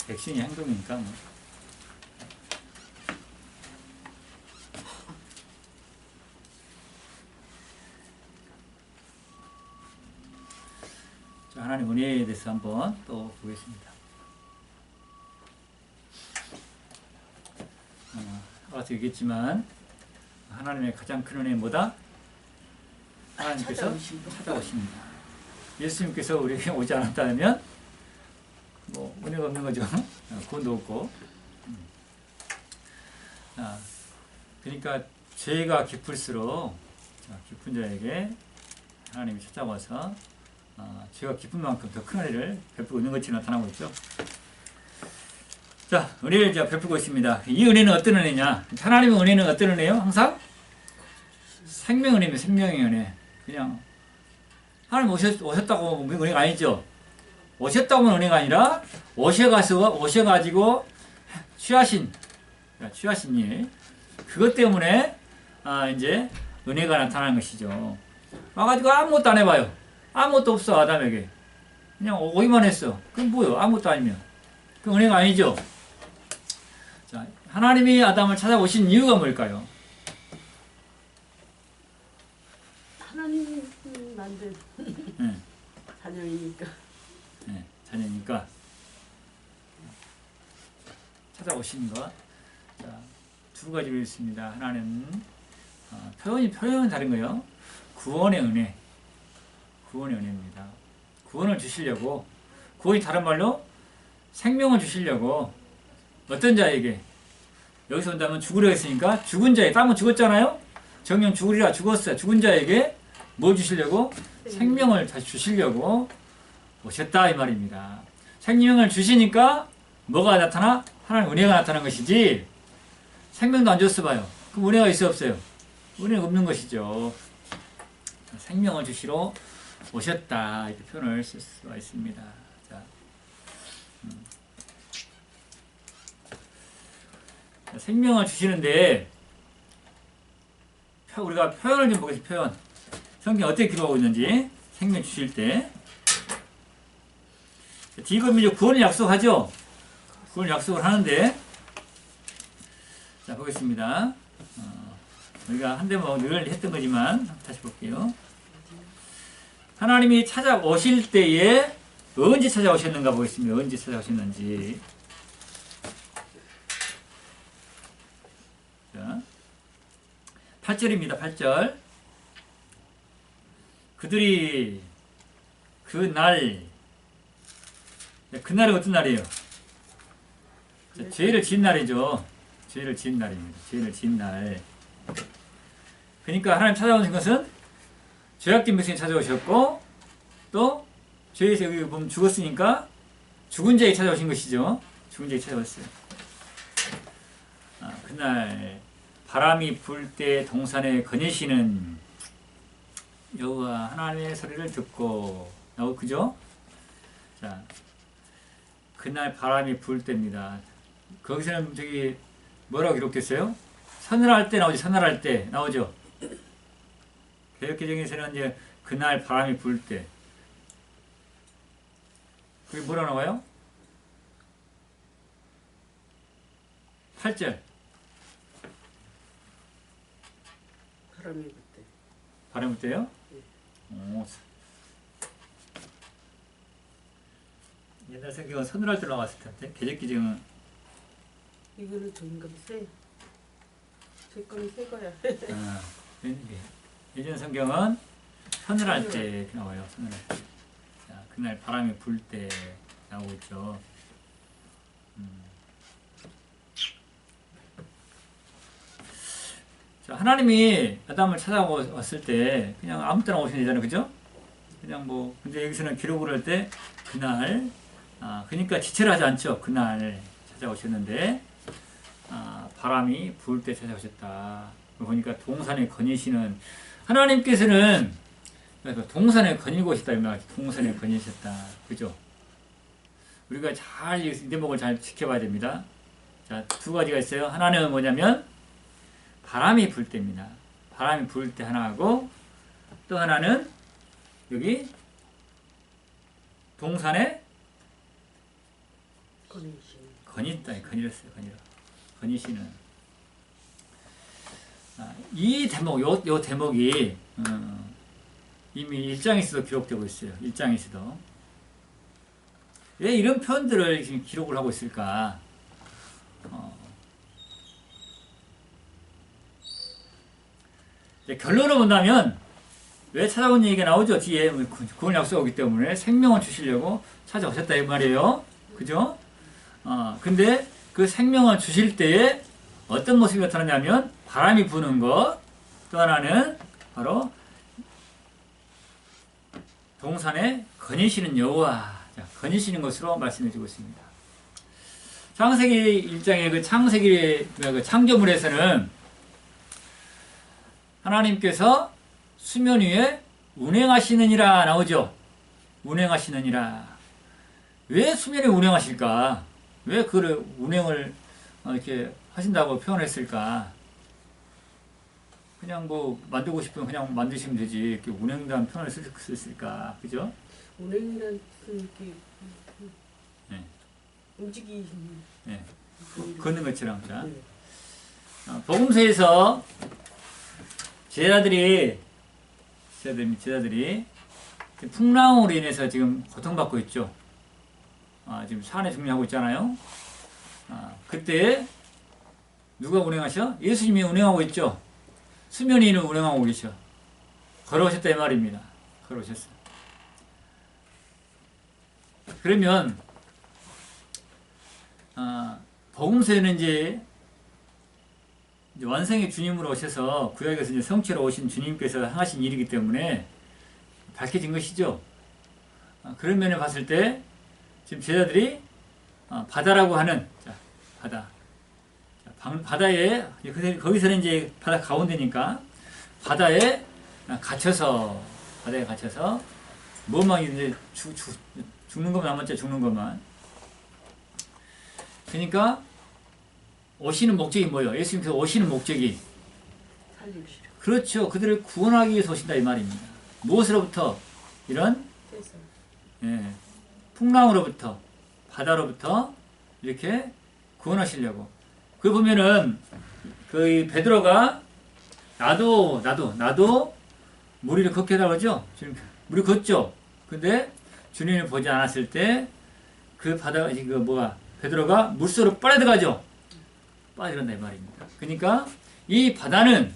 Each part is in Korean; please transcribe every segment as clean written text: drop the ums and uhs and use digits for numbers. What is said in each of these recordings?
액션이 행동이니까 뭐. 자, 하나님 은혜에 대해서 한번 또 보겠습니다. 아까 얘기했지만 하나님의 가장 큰 은혜는 뭐다? 하나님께서 찾아오십니다. 예수님께서 우리에게 오지 않았다면 뭐 은혜가 없는 거죠. 구원도 없고. 그러니까 죄가 깊을수록 깊은 자에게 하나님이 찾아와서 죄가 깊은 만큼 더 큰 은혜를 베풀고 있는 것처럼 나타나고 있죠. 자, 은혜를 이제 베풀고 있습니다. 이 은혜는 어떤 은혜냐? 하나님의 은혜는 어떤 은혜요? 항상 생명 은혜입니다. 생명의 은혜. 그냥 하나님 오셨다고 은혜가 아니죠. 오셨다고 하면 은혜가 아니라 오셔가지고 취하신 일, 그것 때문에 이제 은혜가 나타나는 것이죠. 와가지고 아무것도 안 해봐요. 아무것도 없어. 아담에게 그냥 오기만 했어. 그럼 뭐요? 아무것도 아니면 그 은혜가 아니죠. 자, 하나님이 아담을 찾아오신 이유가 뭘까요? 하나님 만든 자녀이니까. 네, 자녀니까 찾아오신 것. 자, 두 가지로 있습니다. 하나는 표현은 다른 거예요. 구원의 은혜. 구원의 은혜입니다. 구원을 주시려고, 구원이 다른 말로 생명을 주시려고 어떤 자에게, 여기서 본다면 죽으려 했으니까 죽은 자에게, 땀은 죽었잖아요. 정령 죽으리라 죽었어요. 죽은 자에게 뭘 주시려고? 생명을 다시 주시려고 오셨다 이 말입니다. 생명을 주시니까 뭐가 나타나? 하나님 은혜가 나타난 것이지 생명도 안 줬어 봐요. 그럼 은혜가 있어 없어요? 은혜가 없는 것이죠. 생명을 주시러 오셨다 이렇게 표현을 쓸 수가 있습니다. 자, 생명을 주시는데 우리가 표현을 좀 보겠습니다. 표현. 성경 어떻게 기록하고 있는지 생명 주실 때 디귿민족 구원을 약속하죠. 구원을 약속을 하는데 자 보겠습니다. 우리가 한대목 늘 했던 거지만 다시 볼게요. 하나님이 찾아오실 때에 언제 찾아오셨는가 보겠습니다. 언제 찾아오셨는지. 자, 8절입니다. 8절. 그들이 그날은 어떤 날이에요? 자, 죄를 지은 날이죠. 죄를 지은 날입니다. 죄를 지은 날. 그러니까 하나님 찾아오신 것은 죄악된 백성이 찾아오셨고 또 죄에서 여기 보면 죽었으니까 죽은 자에게 찾아오신 것이죠. 죽은 자에게 찾아왔어요. 그날 바람이 불 때 동산에 거니시는 여호와 하나님의 소리를 듣고 그죠? 자, 그날 바람이 불 때입니다. 거기서는 저기 뭐라고 기록됐어요? 서늘할 때 나오죠. 서늘할 때 나오죠. 개역개정에서는 이제 그날 바람이 불 때. 그게 뭐라 나와요? 8절. 바람이 불 때. 바람이 불 때요? 네. 옛날 성경은 서늘할 때 나왔을 텐데 개역개정은 이거는 좋은가 보세요. 제 거는 새 거야. 예전 성경은 서늘할 때 나와요. 서늘할 때. 자, 그날 바람이 불 때 나오고 있죠. 자, 하나님이 아담을 찾아왔을 때 그냥 아무 때나 오시면 되잖아요. 그죠? 그냥 뭐 근데 여기서는 기록을 할 때 그날 그러니까 지체를 하지 않죠. 그날 찾아오셨는데 바람이 불 때 찾아오셨다. 보니까 동산에 거니시는 하나님께서는 동산에 거니고 오셨다. 동산에 거니셨다. 그죠? 우리가 잘 이 대목을 잘 지켜봐야 됩니다. 자, 두 가지가 있어요. 하나는 뭐냐면 바람이 불 때입니다. 바람이 불 때 하나하고 또 하나는 여기 동산에 건의신. 건의다, 건의랬어요. 건의시는 이 대목, 요 대목이 이미 1장에서도 기록되고 있어요. 1장에서도 왜 이런 표현들을 지금 기록을 하고 있을까? 결론을 본다면 왜 찾아온 얘기가 나오죠? 뒤에 구원 약속이 오기 때문에 생명을 주시려고 찾아오셨다 이 말이에요. 그죠? 근데 그 생명을 주실 때에 어떤 모습이 나타나냐면 바람이 부는 것, 또 하나는 바로 동산에 거니시는 여호와, 거니시는 것으로 말씀해 주고 있습니다. 창세기 1장의 그 창세기 그 창조물에서는 하나님께서 수면 위에 운행하시느니라 나오죠. 운행하시느니라. 왜 수면에 운행하실까? 왜 그를 운행을 이렇게 하신다고 표현했을까? 그냥 뭐 만들고 싶으면 그냥 만드시면 되지. 이렇게 운행이라는 표현을 썼을까? 그죠? 운행이란 이렇게 네. 움직이는. 네. 걷는 것처럼. 자. 네. 복음서에서 제자들이 풍랑으로 인해서 지금 고통받고 있죠. 지금 산에 정리하고 있잖아요. 그때 누가 운행하셔? 예수님이 운행하고 있죠. 수면 위는 운행하고 계셔. 걸어오셨다 이 말입니다. 걸어오셨어요. 그러면 복음서에는 이제 완성의 주님으로 오셔서 구약에서 이제 성취로 오신 주님께서 행하신 일이기 때문에 밝혀진 것이죠. 그런 면에 봤을 때 지금 제자들이 바다라고 하는 바다. 바다에 거기서는 이제 바다 가운데니까 바다에 갇혀서 뭐만 이제 죽는 것만 남았죠. 죽는 것만. 그러니까 오시는 목적이 뭐예요? 예수님께서 오시는 목적이 살리시려. 그렇죠. 그들을 구원하기 위해서 오신다 이 말입니다. 무엇으로부터? 이런 풍랑으로부터, 바다로부터 이렇게 구원하시려고. 그 보면은 그 베드로가 나도 물 위를 걷게 해달라고 하죠. 지금 물이 걷죠. 근데 주님을 보지 않았을 때 그 바다가 베드로가 물속으로 빠져들어가죠. 빠져든다 이 말입니다. 그러니까 이 바다는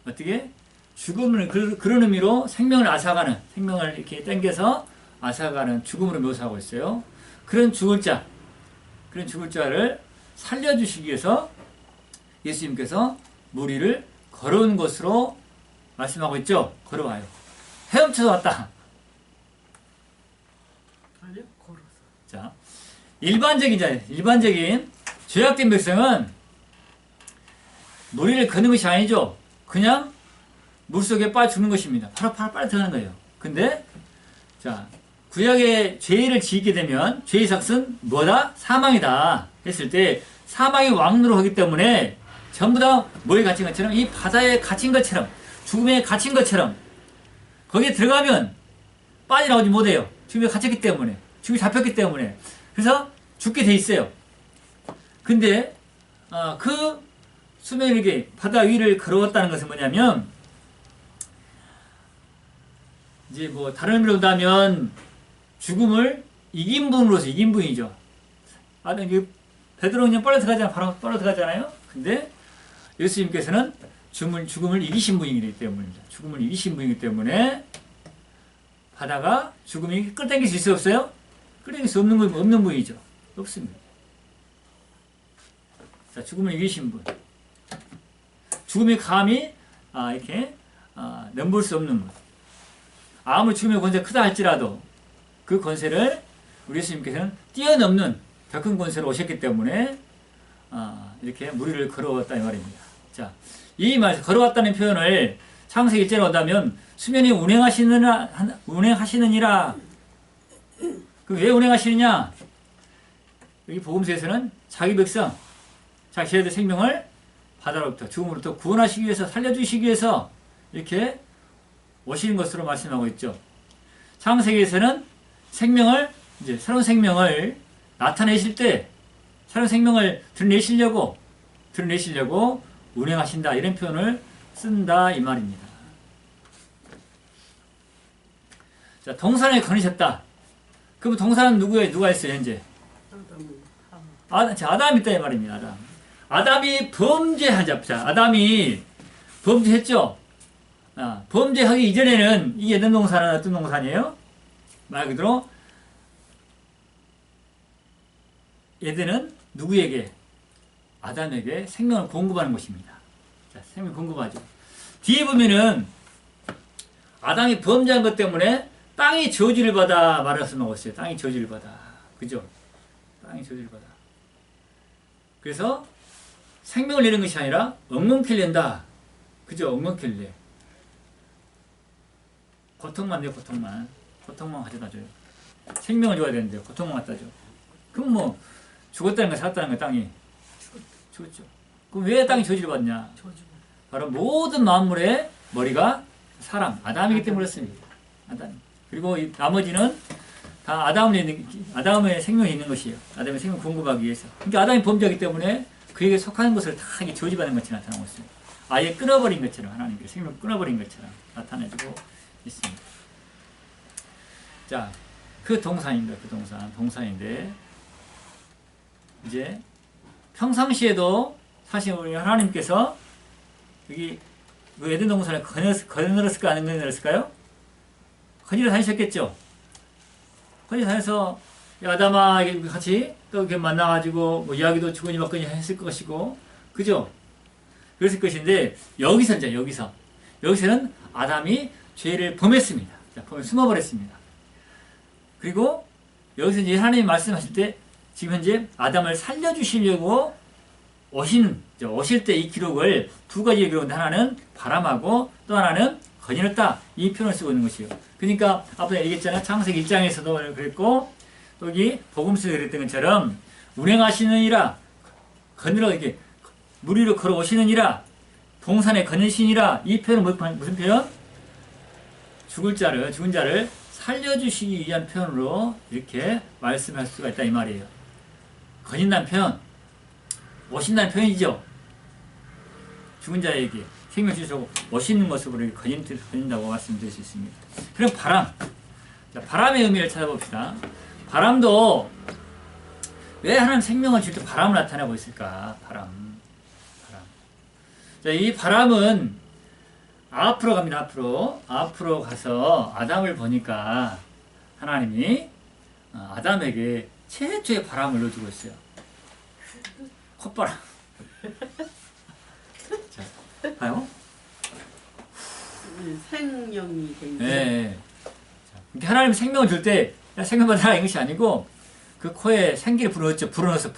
어떻게 죽음을 그런 의미로 생명을 앗아가는, 생명을 이렇게 당겨서 앗아가는 죽음으로 묘사하고 있어요. 그런 죽을 자를 살려주시기 위해서 예수님께서 물 위를 걸어온 것으로 말씀하고 있죠. 걸어와요. 헤엄쳐서 왔다. 아니요, 걸어서. 자, 일반적인 죄악된 백성은 물 위를 걷는 것이 아니죠. 그냥 물속에 빠져 죽는 것입니다. 바로 들어가는 거예요. 근데 자, 구약의 죄를 지게 되면 죄의 삭은 뭐다? 사망이다 했을 때 사망이 왕노로 하기 때문에 전부 다 뭐에 갇힌 것처럼 이 바다에 갇힌 것처럼 죽음에 갇힌 것처럼 거기에 들어가면 빠져나오지 못해요. 죽음에 갇혔기 때문에 죽음이 잡혔기 때문에 그래서 죽게 돼 있어요. 근데 그 수면에게 바다 위를 걸어왔다는 것은 뭐냐면 이제 뭐 다른 의미로 본다면 죽음을 이긴 분으로서 이긴 분이죠. 베드로는 그냥 빨리 들어가잖아요. 바로 들어가잖아요. 근데 예수님께서는 죽음을 이기신 분이기 때문입니다. 죽음을 이기신 분이기 때문에 바다가 죽음이 끌어당길 수 있어요? 없어요? 끌어당길 수 없는 분이죠. 없습니다. 자, 죽음을 이기신 분. 죽음의 감히 이렇게 넘볼 수 없는 분. 아무리 죽음의 권세가 크다 할지라도 그 권세를 우리 예수님께서는 뛰어넘는 더 큰 권세로 오셨기 때문에 이렇게 물 위를 걸어왔다 이 말입니다. 자, 이 말 걸어왔다는 표현을 창세기 1절에 온다면 수면이 운행하시느니라. 왜 운행하시느냐? 여기 복음서에서는 자기 백성, 자기 제자들 생명을 바다로부터 죽음으로부터 구원하시기 위해서 살려주시기 위해서 이렇게 오시는 것으로 말씀하고 있죠. 창세기에서는 생명을 이제 새로운 생명을 나타내실 때 새로운 생명을 드러내시려고 운행하신다 이런 표현을 쓴다 이 말입니다. 자, 동산에 거느셨다. 그럼 동산은 누가 있어요 현재? 아담이 있다 이 말입니다. 아담이 범죄하자. 자, 아담이 범죄했죠. 범죄하기 이전에는 이 에덴 동산은 어떤 동산이에요? 말 그대로 에덴은 누구에게? 아담에게 생명을 공급하는 것입니다. 자, 생명 공급하죠. 뒤에 보면은 아담이 범죄한 것 때문에 땅이 저주를 받아 말해서 먹었어요. 땅이 저주를 받아. 그죠? 땅이 저주를 받아. 그래서 생명을 내는 것이 아니라 엉겅퀴를 낸다. 그죠? 엉겅퀴를 내. 고통만 내, 고통만. 고통만 가져다 줘요. 생명을 줘야 되는데 고통만 갖다 줘. 그럼 뭐 죽었다는 거 살았다는 거 땅이 죽었죠. 그럼 왜 땅이 저주를 받냐? 바로 모든 만물의 머리가 사람, 아담이기 때문에 그렇습니다. 아담. 그리고 이 나머지는 다 아담의 생명이 있는 것이에요. 아담의 생명 공급하기 위해서. 그러니까 아담이 범죄하기 때문에 그에게 속하는 것을 다 이게 저주받는 것처럼 나타나고 있어요. 아예 끊어버린 것처럼 하나님께 생명을 끊어버린 것처럼 나타내주고 있습니다. 자, 그 동산입니다. 그 동산인데 이제 평상시에도 사실 우리 하나님께서 여기 그 에덴 동산에 거느렸을까 안 거느렸을까요? 거느려 다니셨겠죠. 거느려 다녀서 아담아 같이 또 이렇게 만나가지고 뭐 이야기도 주거니 받거니 했을 것이고, 그죠? 그랬을 것인데 여기서는 아담이 죄를 범했습니다. 숨어버렸습니다. 그리고 여기서 이제 하나님 말씀하실 때 지금 현재 아담을 살려주시려고 오실 때 이 기록을 두 가지의 기록인데 하나는 바람하고 또 하나는 거느렸다 이 표현을 쓰고 있는 것이에요. 그러니까 앞에 얘기했잖아요. 창세기 1장에서도 그랬고 또 여기 복음서에 그랬던 것처럼 운행하시느니라 이렇게 물 위로 걸어오시느니라 동산에 거느시니라 이 표현은 무슨 표현? 죽은 자를 살려주시기 위한 표현으로 이렇게 말씀할 수가 있다 이 말이에요. 거닌다는 표현, 오신다는 표현이죠. 죽은 자에게 생명 주시고 오시는 모습으로 거닌다고 말씀드릴 수 있습니다. 그럼 바람. 자, 바람의 의미를 찾아봅시다. 바람도 왜 하나님 생명을 줄 때 바람을 나타내고 있을까? 바람. 자, 이 바람은 앞으로 갑니다. 앞으로 가서 아담을 보니까 하나님이 아담에게 최초의 바람을 넣어주고 있어요. 콧바람. 자, 봐요. 생명이 된 네. 자, 하나님 생명을 줄 때 생명 받아라 이것이 아니고 그 코에 생기를 불어넣었어.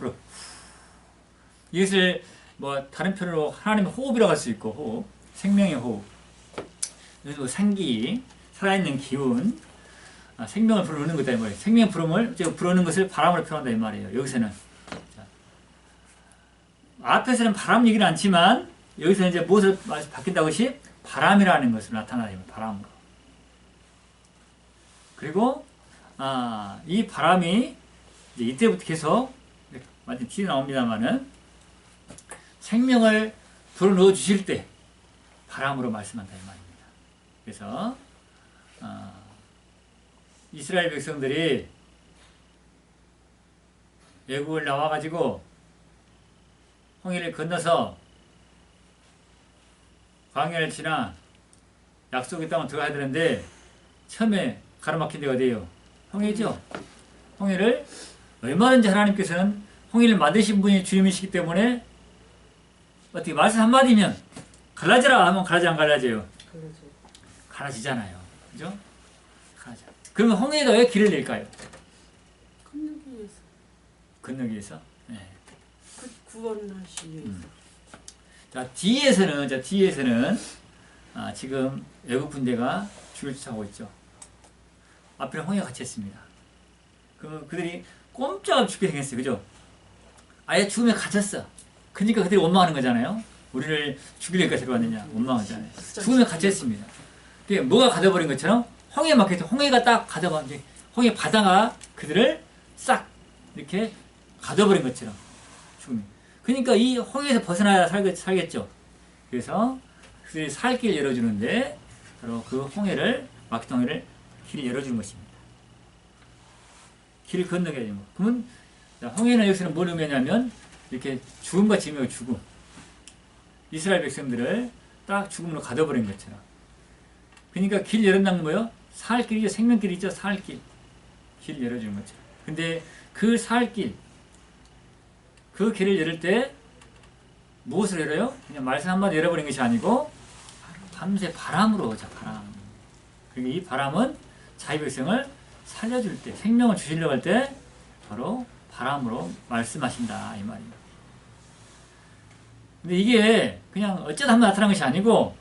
이것을 뭐 다른 표현으로 하나님의 호흡이라고 할 수 있고 호흡, 생명의 호흡. 그리고 생기, 살아있는 기운, 생명을 불어넣는 거다 이 말이에요. 생명의 불어넣는 것을 바람으로 표현한다 이 말이에요. 여기서는 자, 앞에서는 바람 얘기는 않지만 여기서 이제 무엇을 바뀐다고 것이 바람이라는 것을 나타나요. 바람으로. 그리고 이 바람이 이제 이때부터 계속 완전 뒤에 나옵니다만은 생명을 불어넣어 주실 때 바람으로 말씀한다 이 말입니다. 그래서 이스라엘 백성들이 애국을 나와가지고 홍해를 건너서 광야를 지나 약속의 땅을 들어가야 되는데 처음에 가로막힌 데가 어디예요? 홍해죠. 홍해를 얼마든지 하나님께서는 홍해를 만드신 분이 주님이시기 때문에 어떻게 말씀 한마디면 갈라져라 하면 갈라져 안 갈라져요? 갈라지잖아요. 그죠? 갈라져. 그러면 홍해가 왜 길을 낼까요? 건너기 위해서. 네. 구원하시기 위해서. 자, 뒤에서는 지금 애국 군대가 줄을 쫓아오고 있죠. 앞에는 홍해가 같이 했습니다. 그들이 꼼짝없이 죽게 생겼어요. 그죠? 아예 죽음에 갇혔어. 그러니까 그들이 원망하는 거잖아요. 우리를 죽이려니까 데려왔느냐. 원망하잖아요. 죽음에 갇혔습니다. 뭐가 가둬버린 것처럼 홍해에 막혀서 홍해가 딱 가둬버린 홍해 바다가 그들을 싹 이렇게 가둬버린 것처럼 죽음이. 그러니까 이 홍해에서 벗어나야 살겠죠. 그래서 그들이 살 길을 열어주는데 바로 그 홍해를 막히통해를 길을 열어주는 것입니다. 길을 건너게 하는 것. 그러면 홍해는 여기서는 뭘 의미하냐면 이렇게 죽음과 징역의 죽음. 이스라엘 백성들을 딱 죽음으로 가둬버린 것처럼. 그러니까 길 열어놓는 거요. 살 길이죠. 생명길이죠. 살 길. 길 열어주는 것처럼. 근데 그 살 길, 그 길을 열을 때 무엇을 열어요? 그냥 말씀 한마디 열어버린 것이 아니고 밤새 바람으로. 자, 바람. 그리고 이 바람은 자기 백성을 살려줄 때, 생명을 주시려고 할 때 바로 바람으로 말씀하신다 이 말입니다. 근데 이게 그냥 어쩌다 한번 나타난 것이 아니고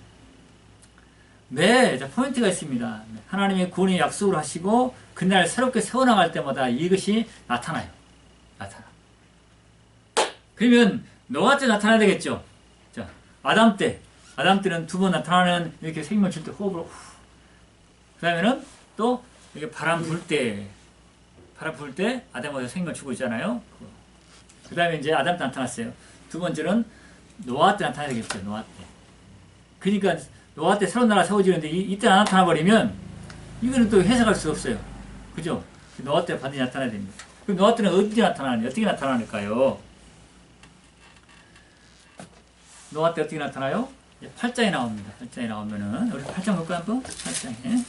포인트가 있습니다. 하나님의 구원의 약속을 하시고 그날 새롭게 세워나갈 때마다 이것이 나타나요. 나타나. 그러면 노아 때 나타나야 되겠죠. 자, 아담 때는 두 번 나타나는 이렇게 생명 줄 때 호흡으로 그 다음에는 또 이게 바람 불 때 아담에서 생명 주고 있잖아요. 그 다음에 이제 아담 때 나타났어요. 두 번째는 노아 때 나타나야 되겠죠. 노아 때. 그러니까 노아 때 새로운 나라 세워지는데 이때 안 나타나 버리면 이거는 또 해석할 수 없어요. 그죠? 노아 때 반드시 나타나야 됩니다. 그럼 노아 때는 어떻게 나타나냐? 어떻게 나타나니까요? 노아 때 어떻게 나타나요? 8장에 나옵니다. 8장에 나오면은 우리 8장 볼까요? 한번? 8장에.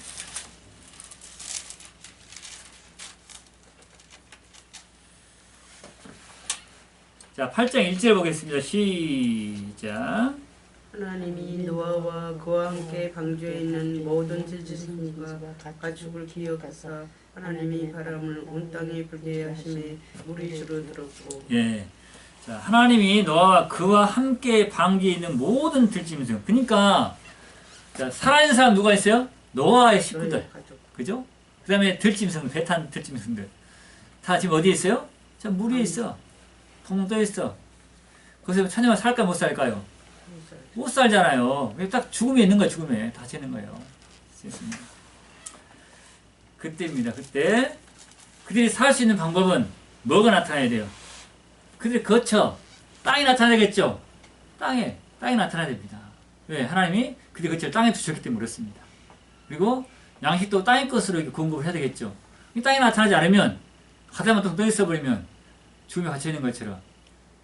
자, 8장 1절 보겠습니다. 시작. 하나님이 노아와 그와 함께 방주에 있는 모든 지지생과 가축을 기억하사 하나님이 바람을 온 땅에 불게 하심에 물이 줄어들었고. 예. 자, 하나님이 노아와 그와 함께 방주에 있는 모든 들짐승. 그러니까 자, 살아있는 사람 누가 있어요? 노아의 식구들. 그죠? 그 다음에 들짐승, 배 탄 들짐승들. 다 지금 어디에 있어요? 자, 물에 있어. 통 떠 있어. 거기서 천년만 살까 못 살까요? 못 살잖아요. 딱 죽음에 있는 거야, 죽음에. 다 지는 거예요. 그때입니다. 그때 그들이 살 수 있는 방법은 뭐가 나타나야 돼요? 그들이 거쳐 땅이 나타나겠죠. 땅이 나타나야 됩니다. 왜? 하나님이 그들이 거쳐 땅에 두셨기 때문에 그렇습니다. 그리고 양식도 땅의 것으로 이렇게 공급을 해야 되겠죠. 이 땅이 나타나지 않으면 가다만 또 떠 있어 버리면 죽음에 갇혀 있는 것처럼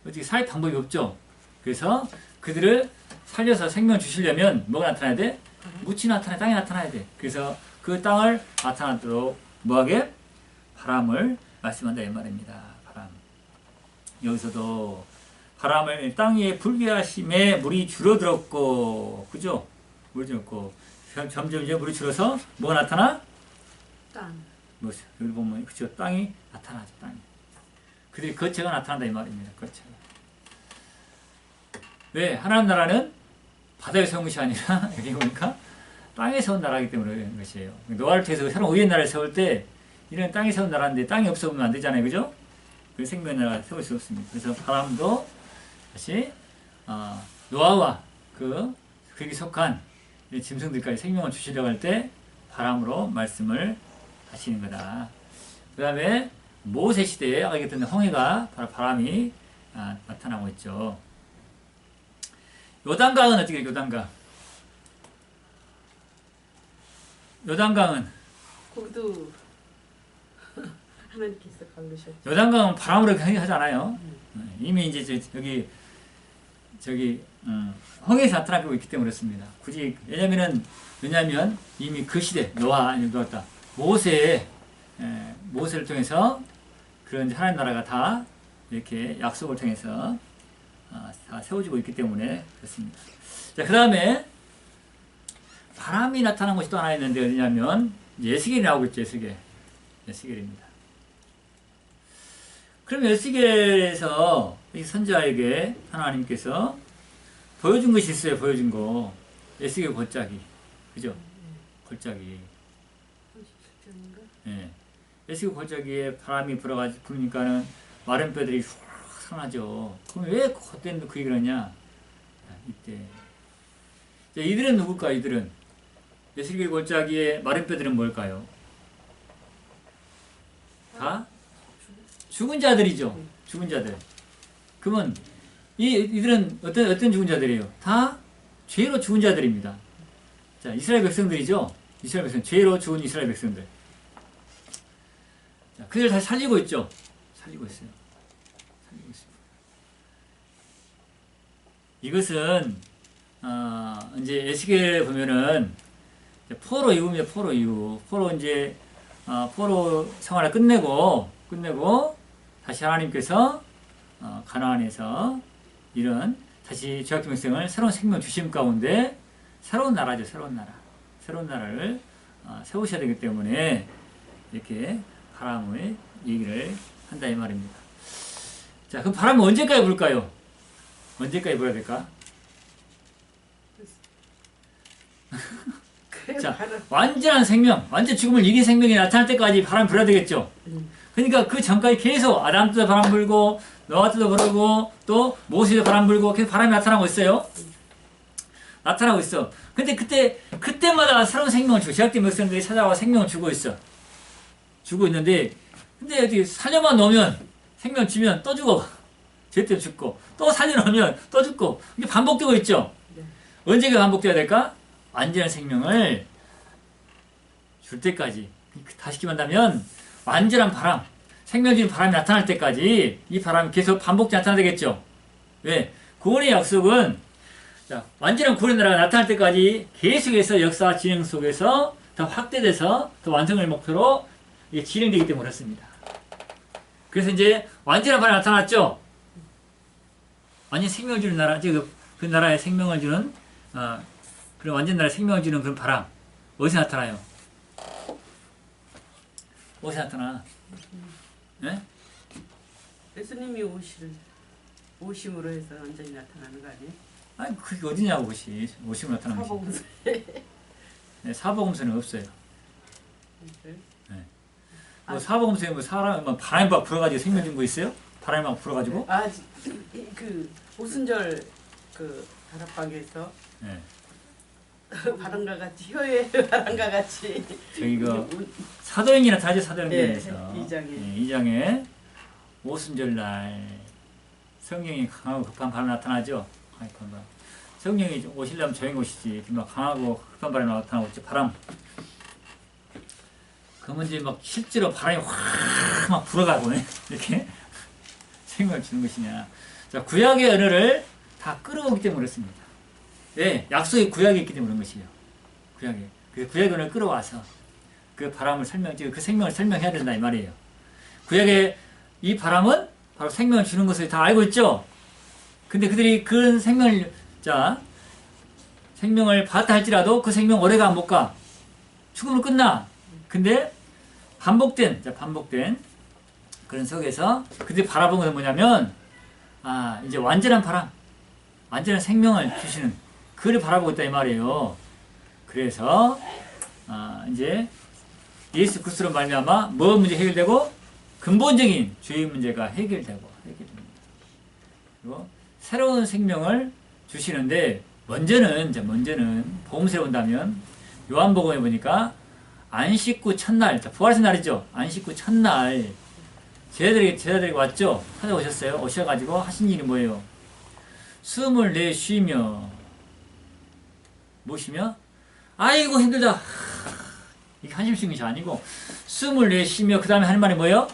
어떻게 살 방법이 없죠. 그래서 그들을 살려서 생명 주시려면 뭐가 나타나야 돼? 묻이 나타나야 땅이 나타나야 돼. 그래서 그 땅을 나타나도록 뭐하게? 바람을 말씀한다 이 말입니다. 바람. 여기서도 바람을 땅 위에 불게 하심에 물이 줄어들었고, 그죠? 물이 줄었고 점점 이제 물이 줄어서 뭐가 나타나? 땅. 여기 보면 그죠? 땅이 나타나죠. 땅이. 그들이 거처가 나타난다 이 말입니다. 거처가. 왜? 하나님 나라는 바다에 세운 것이 아니라 여기 보니까 땅에 세운 나라이기 때문에 그런 것이에요. 노아를 통해서 새로운 의의 나라를 세울 때 이런 땅에 세운 나라인데 땅이 없어보면 안 되잖아요. 그죠? 그 생명의 나라를 세울 수 없습니다. 그래서 바람도 다시 노아와 거기 속한 짐승들까지 생명을 주시려고 할 때 바람으로 말씀을 하시는 거다. 그 다음에 모세 시대에 아까 얘기했던 홍해가 바로 바람이 나타나고 있죠. 요단강은 어떻게 해요? 요단강은 거기도 하나님께서 가르셨죠. 요단강은 바람으로 하잖아요. 이미 이제 홍해에서 나타나고 있기 때문에 그렇습니다. 굳이 왜냐면 이미 그 시대 노아다 모세를 통해서 그런 하나님 나라가 다 이렇게 약속을 통해서 다 세워지고 있기 때문에 그렇습니다. 자, 그 다음에 바람이 나타난 것이 또 하나 있는데 어디냐면 에스겔이 나오고 있죠. 에스겔입니다. 그럼 에스겔에서 이 선지자에게 하나님께서 보여준 것이 있어요. 보여준 거. 에스겔 골짜기. 그죠? 골짜기. 예. 에스겔 골짜기에 바람이 부니까는 마른 뼈들이 훅 상하죠. 그럼 왜 그때는 그 얘기를 하냐? 이때. 자, 이들은 누굴까? 이들은 에스겔 골짜기의 마른 뼈들은 뭘까요? 다 죽은 자들이죠. 죽은 자들. 그러면 이들은 어떤 죽은 자들이에요? 다 죄로 죽은 자들입니다. 자, 이스라엘 백성들이죠. 이스라엘 백성, 죄로 죽은 이스라엘 백성들. 자, 그들 다시 살리고 있죠. 살리고 있어요. 살리고 있습니다. 이것은 이제 에스겔 보면은 포로 이후입니다. 포로 이후. 포로 이제 포로 생활을 끝내고 다시 하나님께서 가나안에서 이런 다시 죄악된 백성을 새로운 생명 주심 가운데 새로운 나라죠. 새로운 나라. 새로운 나라를 세우셔야 되기 때문에 이렇게 바람의 얘기를 한다 이 말입니다. 자, 그럼 바람은 언제까지 불까요? 언제까지 불어야 될까? 자, 완전한 생명, 완전 죽음을 이긴 생명이 나타날 때까지 바람 불어야 되겠죠. 그러니까 그 전까지 계속 아담 때도 바람 불고 노아 때도 불고 또 모세도 바람 불고 계속 바람이 나타나고 있어요. 나타나고 있어. 근데 그때마다 새로운 생명을 주고 제약된 백성들이 찾아와 생명을 주고 있어. 주고 있는데 근데 어떻게 살려만 놓으면 생명 주면 또 죽어. 죄 때문에 죽고 또 살려놓으면 또 죽고 이게 반복되고 있죠. 언제가 반복돼야 될까? 완전한 생명을 줄 때까지. 다시 말한다면 완전한 바람, 생명 주는 바람이 나타날 때까지 이 바람이 계속 반복돼 나타나야 되겠죠. 왜? 구원의 약속은 자, 완전한 구원의 나라가 나타날 때까지 계속해서 역사 진행 속에서 더 확대돼서 더 완성을 목표로 이게 진행되기 때문에 그렇습니다. 그래서 이제 완전한 바람이 나타났죠. 완전 생명을 주는 나라, 그 나라에 생명을 주는 그런 완전 나라에 생명을 주는 그런 바람 어디서 나타나요? 어디서 나타나? 네? 예수님이 오심으로 해서 완전히 나타나는 거 아니에요? 아니 그게 어디냐고 오심으로 나타나는 것이. 네, 사복음서는 없어요. 네. 뭐 사복음서에 뭐 사람 뭐 바람이 막 불어가지고 생명 준 거 있어요? 바람이 막 불어가지고? 그 오순절 그 다락방에서 네. 바람과 같이 혀에 바람과 같이 저희가 사도행전이나 다죠. 사도행전에서 네, 2장에. 네, 2장에 오순절날 성령이 강하고 급한 바람 나타나죠. 성령이 오시려면 조용히 오시지. 막 강하고 급한 바람이 나타나고 있죠. 바람. 그러면 이제 막 실제로 바람이 확 막 불어가고 이렇게 생명을 주는 것이냐. 자, 구약의 언어를 다 끌어오기 때문에 그렇습니다. 네, 약속의 구약이 있기 때문에 그런 것이에요. 구약에. 그래서 구약의 언어를 끌어와서 그 바람을 그 생명을 설명해야 된다 이 말이에요. 구약의 이 바람은 바로 생명을 주는 것을 다 알고 있죠. 근데 그들이 그런 생명을 받았다 할지라도 그 생명 오래가 못 가. 죽음으로 끝나. 근데 반복된 그런 속에서 그들이 바라본 것은 뭐냐면 이제 완전한 바람, 완전한 생명을 주시는 그를 바라보고 있다 이 말이에요. 그래서 이제 예수 그리스도로 말미암아 뭐 문제 해결되고 근본적인 죄의 문제가 해결됩니다. 그리고 새로운 생명을 주시는데 먼저는 복음서에 본다면 요한복음에 보니까 안식구 첫날, 부활의 날이죠. 안식구 첫날 제자들이 왔죠. 찾아오셨어요. 오셔가지고 하신 일이 뭐예요? 숨을 내쉬며 무엇이며? 아이고 힘들다. 이게 한심 쉬는 것이 아니고 숨을 내쉬며 그 다음에 하는 말이 뭐예요?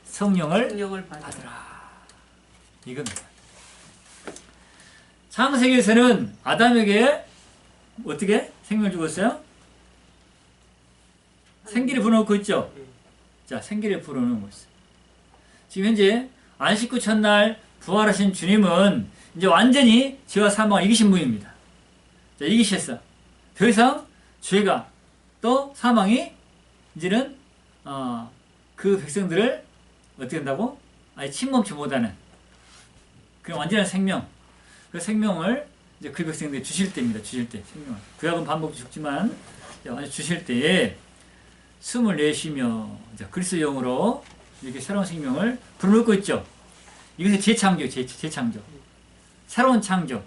성령을 받으라. 이겁니다. 창세기에서는 아담에게 어떻게 생명을 주고 있어요? 생기를 불어넣고 있죠. 자, 생기를 불어넣고 있어요. 지금 현재 안식구 첫날 부활하신 주님은 이제 완전히 죄와 사망을 이기신 분입니다. 자, 이기셨어. 더 이상 죄가 또 사망이 이제는 그 백성들을 어떻게 한다고? 아예 침범치 못하는 그 완전한 생명, 그 생명을 이제 그 백성들이 주실 때입니다. 주실 때 생명을. 구약은 반복 죽지만 완전 주실 때에 숨을 내쉬며 그리스도 영으로 이렇게 새로운 생명을 불어넣고 있죠. 이것이 재창조. 새로운 창조.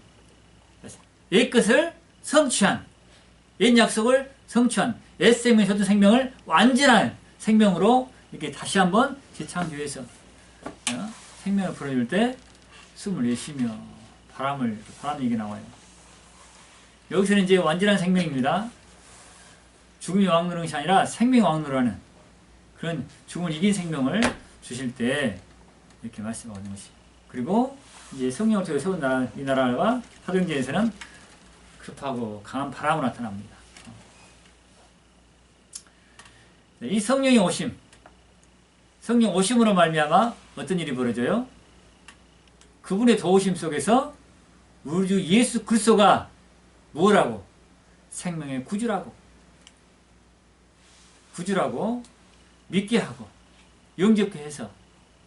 옛 것을 성취한, 옛 약속을 성취한, 옛 생명이 줬던 생명을 완전한 생명으로 이렇게 다시 한번 재창조해서 생명을 불어줄 때 숨을 내쉬며 바람 얘기 나와요. 여기서는 이제 완전한 생명입니다. 죽음이 왕노릇이 아니라 생명이 왕노릇하는 그런 죽음을 이긴 생명을 주실 때 이렇게 말씀하는 것이. 그리고 이제 성령을 통해 세운 나라, 이 나라와 사도행전에서는 급하고 강한 바람으로 나타납니다. 이 성령의 오심, 성령 오심으로 말미암아 어떤 일이 벌어져요? 그분의 도우심 속에서 우리 주 예수 그리스도가 뭐라고? 생명의 구주라고 믿게 하고 영접케 해서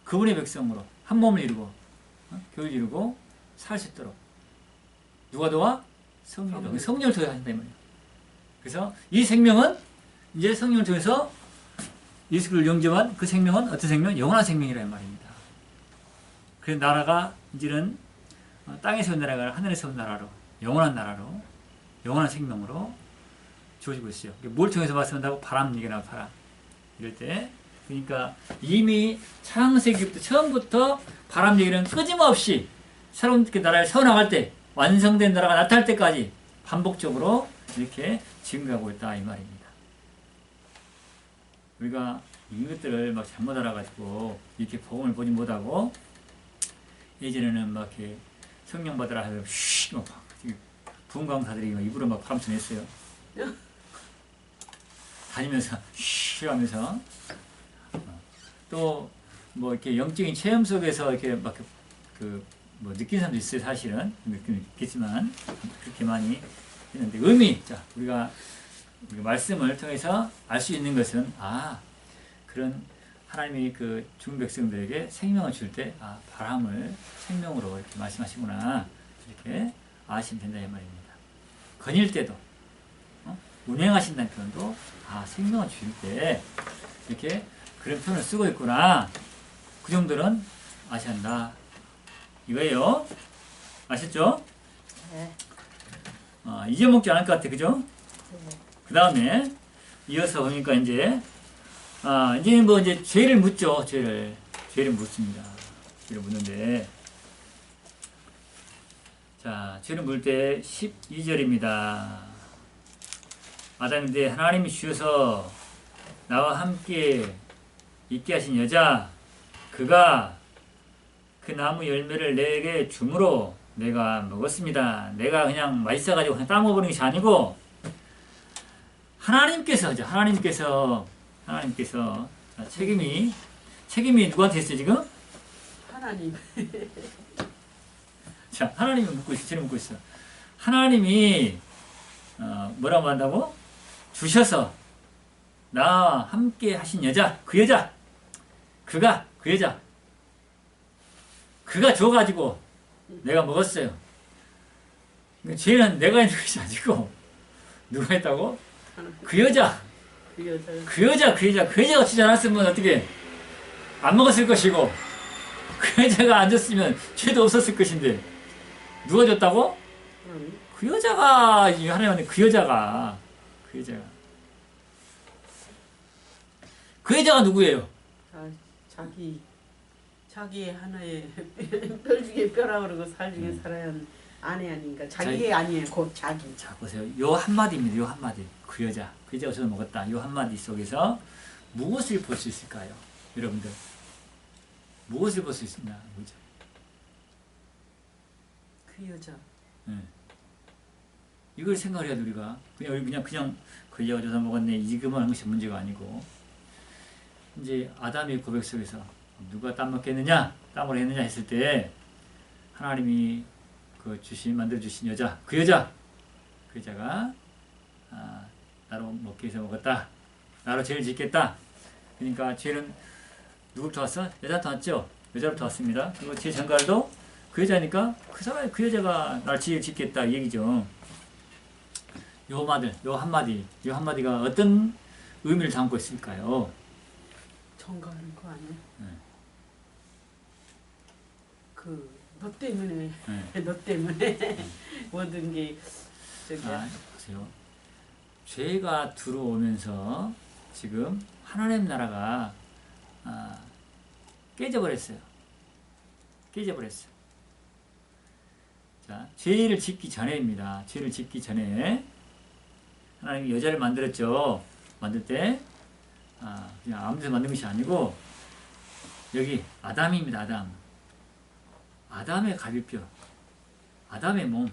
그분의 백성으로 한 몸을 이루고 교회를 이루고 살 수 있도록 누가 도와? 성령. 성령을 통해 하신다 이 말이에요. 그래서 이 생명은 이제 성령을 통해서 예수 그리스도를 영접한 그 생명은 어떤 생명? 영원한 생명이라는 말입니다. 그래서 나라가 이제는 땅에 세운 나라가 하늘에 세운 나라로 영원한 나라로 영원한 생명으로 주어지고 있어요. 뭘 통해서 말씀한다고? 바람 얘기가 나와. 바람. 이럴 때 그러니까 이미 창세기부터 처음부터 바람 얘기는 끊임없이 새로운 나라를 세워나갈 때 완성된 나라가 나타날 때까지 반복적으로 이렇게 증가하고 있다 이 말입니다. 우리가 이것들을 막 잘못 알아가지고 이렇게 복음을 보지 못하고 예전에는 막 이렇게 성령 받으라 하면 막 부흥 강사들이 입으로 막 바람처럼 했어요. 다니면서 쉬 하면서 또 뭐 이렇게 영적인 체험 속에서 이렇게 막 뭐 느낀 사람도 있어요. 사실은 느끼겠지만 그렇게 많이 했는데 자 우리가 말씀을 통해서 알 수 있는 것은 그런 하나님이 그 죽은 백성들에게 생명을 줄 때 바람을 생명으로 이렇게 말씀하시구나 이렇게 아시면 된다 이 말입니다. 거닐 때도 운행하신다는 표현도 생명을 주실 때 이렇게 그런 표현을 쓰고 있구나 그 정도는 아셔야 한다 이거예요. 아셨죠? 네. 잊어먹지 않을 것 같아 그죠? 네. 그 다음에 이어서 보니까 이제는 뭐 이제 죄를 묻죠. 죄를 묻습니다. 죄를 묻는데 자 죄를 물 때 12절입니다. 아담인데 하나님이 주셔서 나와 함께 있게 하신 여자 그가 그 나무 열매를 내게 주므로 내가 먹었습니다. 내가 그냥 맛있어가지고 그냥 따먹어버린 것이 아니고 하나님께서 책임이 누구한테 있어요 지금? 하나님. 자 하나님이 묻고 있어. 죄를 묻고 있어. 하나님이 뭐라고 한다고? 주셔서 나와 함께 하신 여자 그 여자 그가 줘가지고 내가 먹었어요. 죄는 내가 했는 것이 아니고 누가 했다고? 그 여자가 주지 않았으면 어떻게 안 먹었을 것이고 그 여자가 안 줬으면 죄도 없었을 것인데 누가 줬다고? 그 여자가 하나님한테 그 여자가 누구예요? 자기 하나의 뼈 중에 뼈라 그러고 살 중에 살아야 하는 아내 아닌가? 자기 아니에요. 곧 자기. 자 보세요. 요 한마디입니다. 요 한마디. 그 여자가 저도 먹었다. 요 한마디 속에서 무엇을 볼 수 있을까요? 여러분들 무엇을 볼 수 있습니다. 그죠? 그 여자. 네. 이걸 생각을 해야 돼 우리가 그냥 그 여자가 저도 먹었네 이것만 하는 것이 문제가 아니고 이제 아담의 고백 속에서 누가 따먹겠느냐 땀을 했느냐 했을 때 하나님이 만들어 주신 여자 그 여자가 나로 먹기 위해서 먹었다 나로 죄를 짓겠다 그러니까 죄는 누구부터 왔어? 여자부터 왔죠? 여자부터 왔습니다. 그리고 죄 전갈도 그 여자니까 그 여자가 날 죄를 짓겠다 이 얘기죠. 요 한마디가 어떤 의미를 담고 있을까요? 정가하는 거 아니야? 네. 너 때문에 네. 너 때문에 모든 게 보세요. 죄가 들어오면서 지금 하나님 나라가 깨져버렸어요. 깨져버렸어요. 자, 죄를 짓기 전에입니다. 죄를 짓기 전에 하나님이 여자를 만들었죠. 만들 때 그냥 아무 데서 만든 것이 아니고 여기 아담입니다. 아담. 아담의 갈비뼈, 아담의 몸,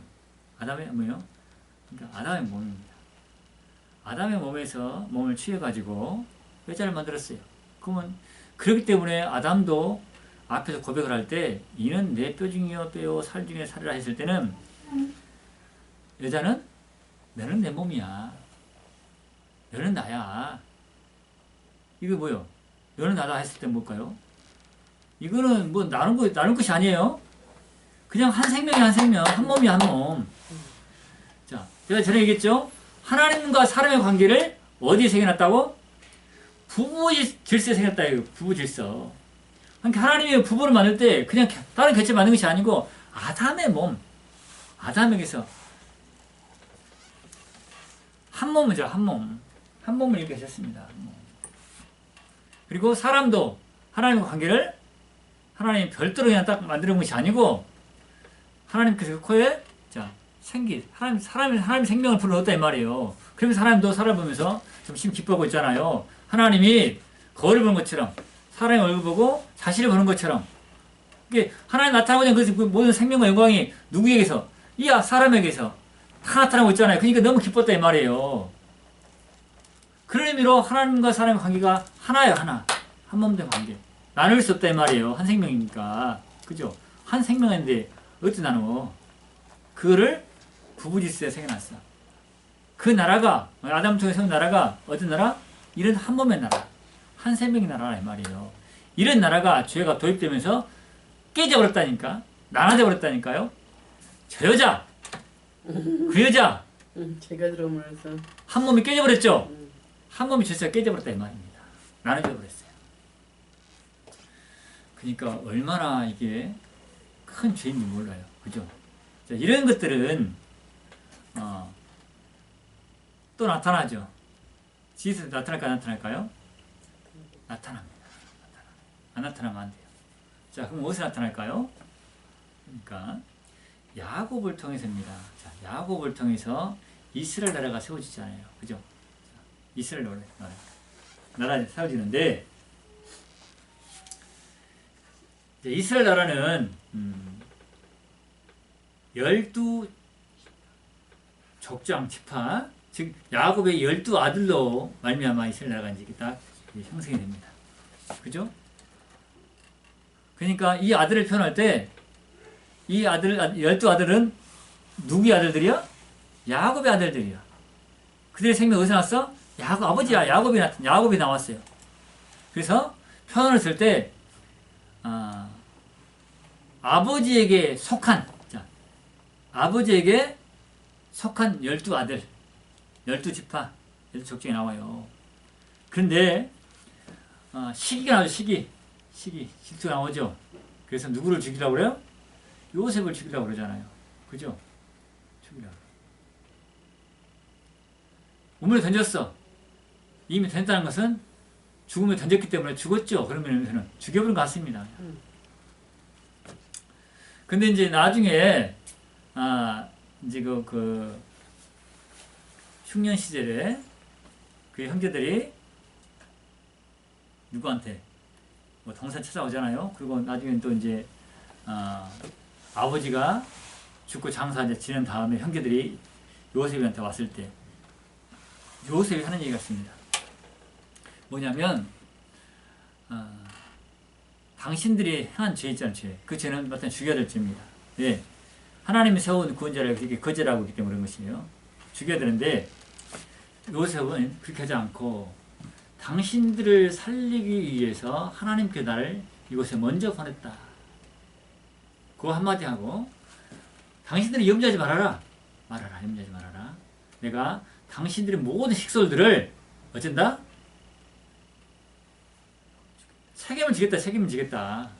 아담의 뭐요? 그러니까 아담의 몸입니다. 아담의 몸에서 몸을 취해가지고 여자를 만들었어요. 그러면 그렇기 때문에 아담도 앞에서 고백을 할 때 이는 내 뼈 중이요 뼈요 살 중에 살이라 했을 때는 여자는 너는 내 몸이야. 너는 나야. 이게 뭐요? 너는 나다 했을 때 뭘까요? 이거는 뭐 나눈 것이 아니에요. 그냥 한 생명이 한 생명, 한 몸이 한 몸. 자, 제가 전에 얘기했죠? 하나님과 사람의 관계를 어디에 새겨놨다고? 부부 질서에 새겼다, 이거. 부부 질서. 그러니까 하나님이 부부를 만들 때 그냥 다른 객체 만든 것이 아니고 아담의 몸, 아담에게서 한 몸이죠, 한 몸. 한 몸을 이렇게 하셨습니다. 한 몸. 그리고 사람도 하나님과 관계를 하나님 별도로 그냥 딱 만드는 것이 아니고 하나님께서 그 코에 하나님 생명을 불어넣었다 이 말이에요. 그러면서 하나님도 사람을 보면서 좀 기뻐하고 있잖아요. 하나님이 거울을 보는 것처럼 사람의 얼굴 보고 자신을 보는 것처럼 이게 하나님 나타나고 있는 그 모든 생명과 영광이 누구에게서? 이 사람에게서 다 나타나고 있잖아요. 그러니까 너무 기뻤다 이 말이에요. 그런 의미로 하나님과 사람의 관계가 하나예요. 하나. 한 몸 된 관계. 나눌 수 없다 이 말이에요. 한 생명이니까. 그죠? 한 생명인데 어떻게 나누어? 그거를 부부질서에 새겨놨어. 그 나라가 아담을 통해 세운 나라가 어떤 나라? 이런 한 몸의 나라. 한 생명의 나라라 이 말이에요. 이런 나라가 죄가 도입되면서 깨져버렸다니까. 나눠져 버렸다니까요. 저 여자 그 여자 제가 들어오면서 한 몸이 깨져버렸죠. 한 몸이 질서가 깨져버렸다 이 말입니다. 나눠져 버렸어요. 그러니까 얼마나 이게 큰 죄인지 몰라요. 그죠? 자, 이런 것들은 또 나타나죠. 지에서 나타날까 안 나타날까요? 나타납니다. 안 나타나면 안 돼요. 자, 그럼 어디서 나타날까요? 그러니까 야곱을 통해서입니다. 자, 야곱을 통해서 이스라엘 나라가 세워지잖아요. 그죠? 이스라엘 나라 세워지는데 이스라엘 나라는 12족장 지파, 즉 야곱의 12아들로 말미암아 이스라엘 나라가 이제 딱 형성이 됩니다. 그죠? 그러니까 이 아들을 표현할 때 이 12아들은 누구의 아들들이야? 야곱의 아들들이야. 그들의 생명 어디서 났어? 아버지야. 야곱이 나왔어요. 그래서 표현을 쓸 때 아버지에게 속한, 아버지에게 속한 12아들, 12지파, 12족장이 나와요. 그런데 시기가 나오죠. 시기가 나오죠. 그래서 누구를 죽이려고 그래요? 요셉을 죽이려고 그러잖아요. 그죠? 죽이려고. 우물에 던졌어. 이미 던졌다는 것은 죽음에 던졌기 때문에 죽었죠. 그러면은 죽여버린 것 같습니다. 근데 이제 나중에 이제 그 흉년 시절에 그 형제들이 누구한테 뭐 동산 찾아오잖아요. 그리고 나중에 또 이제 아버지가 죽고 장사 이제 지낸 다음에 형제들이 요셉한테 왔을 때 요셉이 하는 얘기가 있습니다. 뭐냐면 당신들이 행한 죄 있잖아요. 죄. 그 죄는 마땅히 죽여야 될 죄입니다. 예. 하나님이 세운 구원자를 그렇게 거절하고 있기 때문에 그런 것이에요. 죽여야 되는데 요셉은 그렇게 하지 않고 당신들을 살리기 위해서 하나님께 나를 이곳에 먼저 보냈다. 그거 한마디 하고 당신들이 염려하지 말아라. 염려하지 말아라. 내가 당신들의 모든 식솔들을 어쩐다? 책임을 지겠다.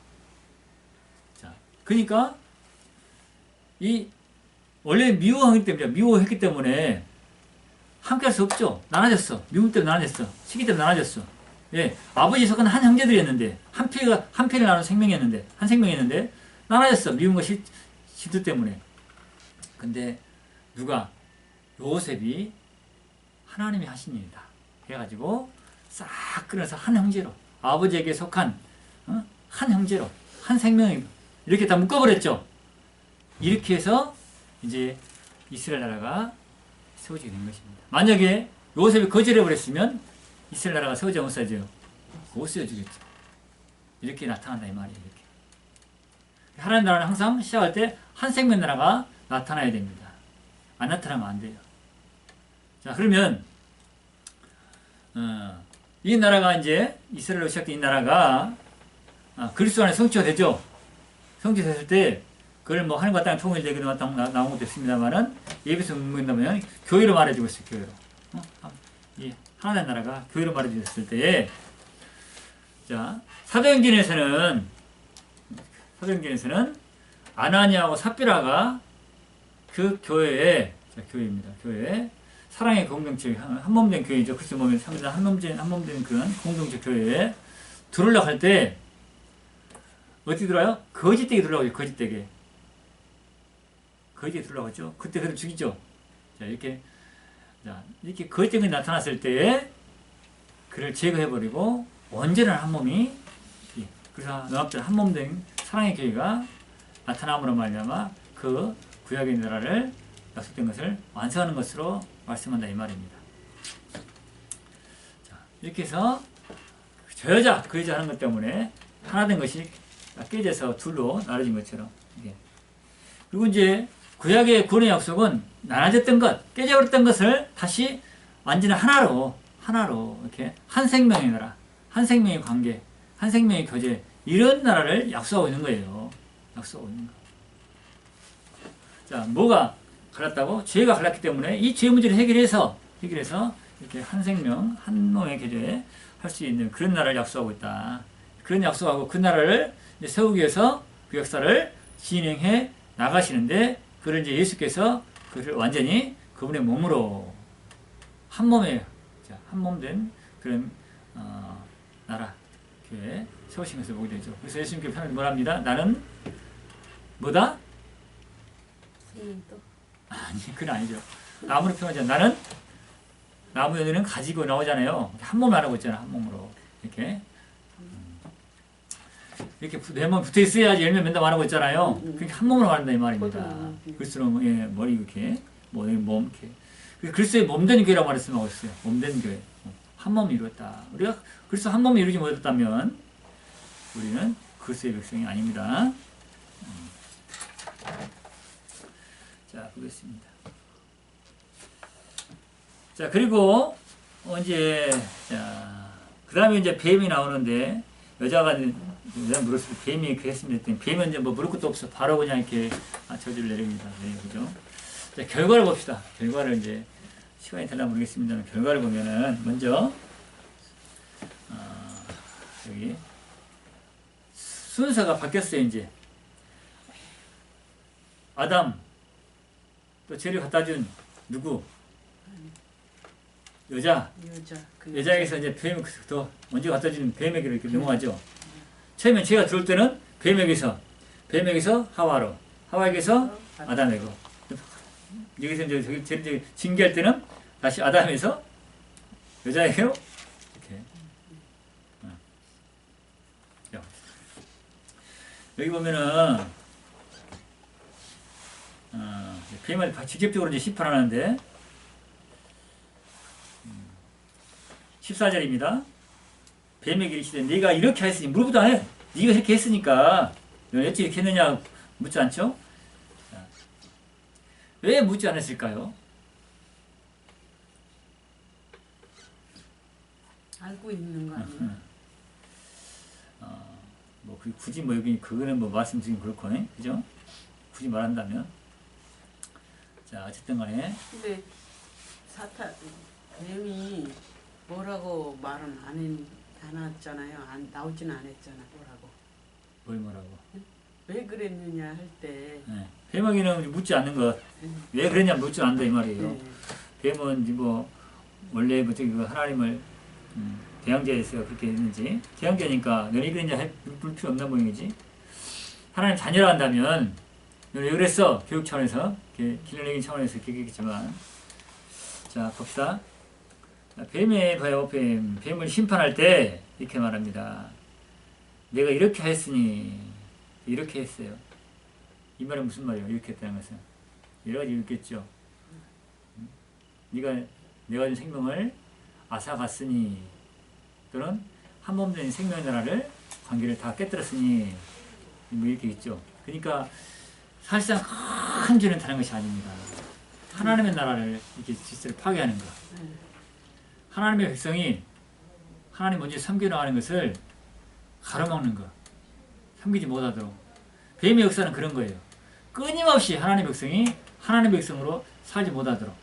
자, 그러니까 원래 미워했기 때문에 함께 할 수 없죠. 나눠졌어. 미움 때문에 나눠졌어. 시기 때문에 나눠졌어. 예, 아버지 이삭은 한 형제들이었는데 한 피를 나눈 생명이었는데 한 생명이었는데 나눠졌어. 미움과 질투 때문에. 근데 누가 요셉이 하나님이 하신 일이다 해가지고 싹 끊어서 한 형제로 아버지에게 속한 한 형제로 한 생명이 이렇게 다 묶어버렸죠. 이렇게 해서 이제 이스라엘 나라가 세워지게 된 것입니다. 만약에 요셉이 거절해버렸으면 이스라엘 나라가 세워져 못 세워져요? 못 세워지겠죠. 이렇게 나타난다 이 말이에요. 이렇게. 하나님 나라는 항상 시작할 때 한 생명 나라가 나타나야 됩니다. 안 나타나면 안 돼요. 자, 그러면 이 나라가 이제 이스라엘로 시작된 이 나라가 그리스도 안에 성취가 되죠. 성취됐을 때 그걸 뭐 하늘과 땅 통일되기도 나온 것도 있습니다만은 예배에서 묻는다면 교회로 말해주고 있어요. 교회로. 이 하나님 나라가 교회로 말해주었을 때, 자 사도행전에서는 아나니아하고 삽비라가 그 교회에 교회입니다. 교회 사랑의 공동체 한몸된 교회죠. 그리스도 몸에 한몸된 그런 공동체 교회에 들어오려고 할 때 어떻게 들어와요? 거짓되게 들어오죠. 거짓되게 들어오죠. 그때 그를 죽이죠. 자 이렇게 거짓되게 나타났을 때 그를 제거해버리고 온전한 한 몸이 그래서 연합된 한몸된 사랑의 교회가 나타남으로 말미암아 그 구약의 나라를 약속된 것을 완성하는 것으로 말씀한다 이 말입니다. 자, 이렇게 해서 저 여자 그 여자 하는 것 때문에 하나된 것이 깨져서 둘로 나눠진 것처럼. 그리고 이제 구약의 구원의 약속은 나눠졌던 것, 깨져버렸던 것을 다시 완전히 하나로 이렇게 한 생명의 나라, 한 생명의 관계, 한 생명의 교제 이런 나라를 약속하고 있는 거예요. 약속하고 있는 거. 자, 뭐가 갈랐다고? 죄가 갈랐기 때문에 이 죄 문제를 해결해서 이렇게 한 생명, 한 몸의 교제에 할 수 있는 그런 나라를 약속하고 있다. 그런 약속하고 그 나라를 이제 세우기 위해서 그 역사를 진행해 나가시는데 그걸 이제 예수께서 그를 완전히 그분의 몸으로 한 몸에 한 몸 된 그런 나라 교회 세우신 것을 보게 되죠. 그래서 예수님께서 편하게 뭐랍니다. 나는 뭐다? 아니 그건 아니죠. 나무로 표현하잖아. 나는 나무 연유는 가지고 나오잖아요. 한 몸을 하고 있잖아. 한 몸으로 이렇게 내 몸 붙어 있어야지 열매 맺는다고 하고 있잖아요. 그러니까 한 몸으로 말한다 이 말입니다. 그리스도는 머리 이렇게 몸 이렇게. 그리스도의 몸된 교회라고 말했으면 하겠어요. 몸된 교회. 한 몸이 이루었다. 우리가 그리스도 한 몸이 이루지 못했다면 우리는 그리스도의 백성이 아닙니다. 자, 보겠습니다. 자, 그리고 이제 그 다음에 이제 뱀이 나오는데 여자 물었을 때 뱀이 이렇게 했습니다. 뱀은 이제 뭐 물을 것도 없어 바로 그냥 이렇게 저주를 내립니다. 네, 그죠? 자, 결과를 봅시다. 결과를 이제 시간이 되나 모르겠습니다만 결과를 보면은 먼저 여기 순서가 바뀌었어요. 이제 아담 또 죄를 갖다 준 누구? 여자에게서 이제 뱀 더 먼저 갖다 주는 뱀에게로 이렇게 넘어가죠. 처음에 죄가 들어올 때는 뱀에게서 하와로, 하와에게서 아담에게. 여기서 이제 죄를 징계할 때는 다시 아담에서 여자에게로 이렇게. 여기 보면은 뱀을 직접적으로 이제 심판하는데 14절입니다. 뱀에게 이르시되 네가 이렇게 했으니 물어보도 안 해. 네가 이렇게 했으니까 왜 어찌 이렇게 했느냐 묻지 않죠? 왜 묻지 않았을까요? 알고 있는 거 아니에요? 뭐 굳이 뭐 여기 그거는 뭐 말씀드리긴 그렇고, 그죠? 굳이 말한다면, 자 어쨌든 간에. 근데 뱀이 뭐라고 말은 안 했잖아요. 나오지는 않았잖아. 뭐라고? 왜 그랬느냐 할 때. 네. 뱀에게는 묻지 않는 것. 왜 그랬냐 묻지 않는다 이 말이에요. 뱀은 뭐 원래 하나님을 대항자에서 그렇게 했는지. 대항자니까 너네 그랬냐 물 필요 없나 모양이지. 하나님 자녀라 한다면 왜 그랬어? 교육 차원에서 길러내긴 차원에서 얘기했지만 자 봅시다. 뱀의 봐요. 뱀을 심판할 때 이렇게 말합니다. 내가 이렇게 했으니 이렇게 했어요. 이 말은 무슨 말이에요? 이렇게 했다는 것은 여러 가지 있겠죠. 네가 내가 준 생명을 앗아갔으니 또는 한 몸 된 생명의 나라를 관계를 다 깨뜨렸으니 뭐 이렇게 있죠. 그러니까 사실상 큰 죄는 다른 것이 아닙니다. 하나님의 나라를 이렇게 질서를 파괴하는 것. 하나님의 백성이 하나님 먼저 섬겨나가는 것을 가로막는 것. 섬기지 못하도록. 뱀의 역사는 그런 거예요. 끊임없이 하나님의 백성이 하나님의 백성으로 살지 못하도록.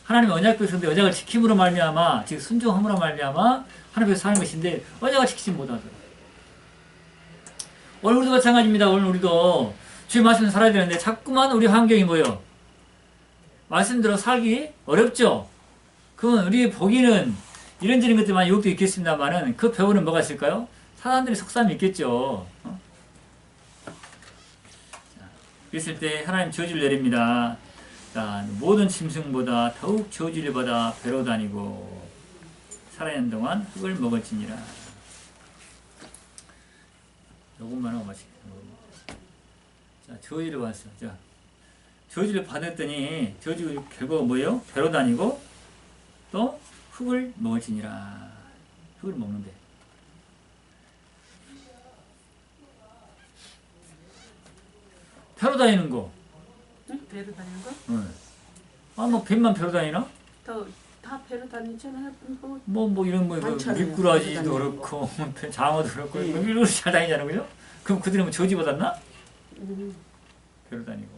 하나님의 언약 백성들 언약을 지킴으로 말미암아 즉 순종함으로 말미암아 하나님께서 사는 것인데 언약을 지키지 못하도록. 오늘 우리도 마찬가지입니다. 오늘 우리도 주의 말씀을 살아야 되는데 자꾸만 우리 환경이 뭐예요? 말씀대로 살기 어렵죠. 그러면 우리 보기는 이런저런 것들만 유혹도 있겠습니다만은 그 배후는 뭐가 있을까요? 사람들의 속삼이 있겠죠. 그랬을 때 하나님 저주를 내립니다. 자, 모든 짐승보다 더욱 저주를 받아 배로 다니고 살아있는 동안 흙을 먹을지니라. 요것만 하고 마치겠습니다. 자, 저주를 받았어. 자, 저주를 받았더니 저주 결과가 뭐예요? 배로 다니고 또 흙을 먹을지니라. 흙을 먹는데. 배로 다니는 거. 응? 배로 다니는 거? 응. 아, 뭐 뱀만 배로 다니나? 다 배로 다니잖아요. 뭐 이런 뭐 많잖아요. 미꾸라지도 배로 그렇고 장어도 그렇고 네. 이런 잘 다니잖아요, 그죠? 그럼 그들은 뭐 저주 받았나? 음. 배로 다니고.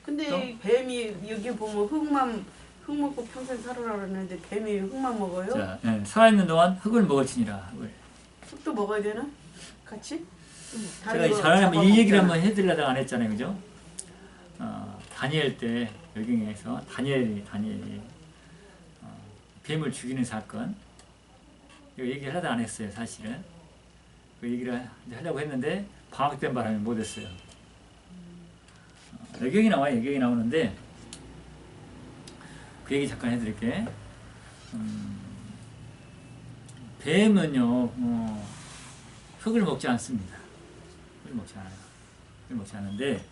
근데 뱀이 여기 보면 흙 먹고 평생 살으라 그러는데 뱀이 흙만 먹어요? 자, 예, 살아있는 동안 흙을 먹을지니라. 흙을. 흙도 먹어야 되나? 같이? 제가 잘하면 이 얘기를 한번 해드리려다가 안 했잖아요, 그죠? 다니엘 때 여경에서 다니엘이 뱀을 죽이는 사건 이거 얘기를 하다 안 했어요, 사실은. 그 얘기를 하려고 했는데 방학 된 바람에 못했어요. 여경이 나와요, 여경이 나오는데 그 얘기 잠깐 해드릴게. 뱀은요 흙을 먹지 않습니다. 흙을 먹지 않아요. 흙을 먹지 않는데